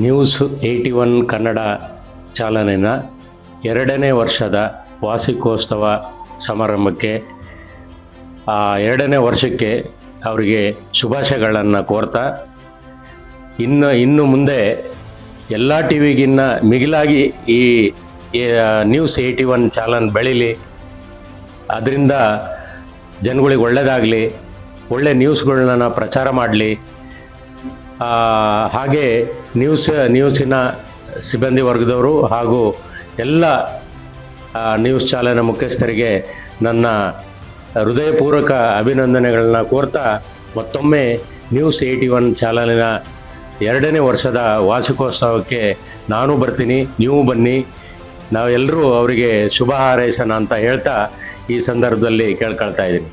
News 81 Kannada ಚಾಲನೆಯ 2ನೇ ವರ್ಷದ ವಾರ್ಷಿಕೋತ್ಸವ ಸಮಾರಂಭಕ್ಕೆ 2ನೇ ವರ್ಷಕ್ಕೆ ಅವರಿಗೆ ಶುಭಾಶಯಗಳನ್ನು ಕೋರ್ತಾ ಇನ್ನು ಮುಂದೆ ಎಲ್ಲ ಟಿ ವಿಗಿನ್ನ ಮಿಗಿಲಾಗಿ ಈ ನ್ಯೂಸ್ 81 ಚಾನಲ್ ಬೆಳೀಲಿ, ಅದರಿಂದ ಜನಗಳಿಗೆ ಒಳ್ಳೆಯದಾಗಲಿ, ಒಳ್ಳೆ ನ್ಯೂಸ್ಗಳನ್ನ ಪ್ರಚಾರ ಮಾಡಲಿ. ಹಾಗೆ ನ್ಯೂಸಿನ ಸಿಬ್ಬಂದಿ ವರ್ಗದವರು ಹಾಗೂ ಎಲ್ಲ ನ್ಯೂಸ್ ಚಾನಲ್ನ ಮುಖ್ಯಸ್ಥರಿಗೆ ನನ್ನ ಹೃದಯಪೂರ್ವಕ ಅಭಿನಂದನೆಗಳನ್ನ ಕೋರ್ತಾ ಮತ್ತೊಮ್ಮೆ ನ್ಯೂಸ್ 81 ಚಾನಲಿನ 2ನೇ ವರ್ಷದ ವಾರ್ಷಿಕೋತ್ಸವಕ್ಕೆ ನಾನು ಬರ್ತೀನಿ, ನೀವು ಬನ್ನಿ, ನಾವೆಲ್ಲರೂ ಅವರಿಗೆ ಶುಭ ಹಾರೈಸೋಣ ಅಂತ ಹೇಳ್ತಾ ಈ ಸಂದರ್ಭದಲ್ಲಿ ಕೇಳ್ಕೊಳ್ತಾ ಇದ್ದೀನಿ.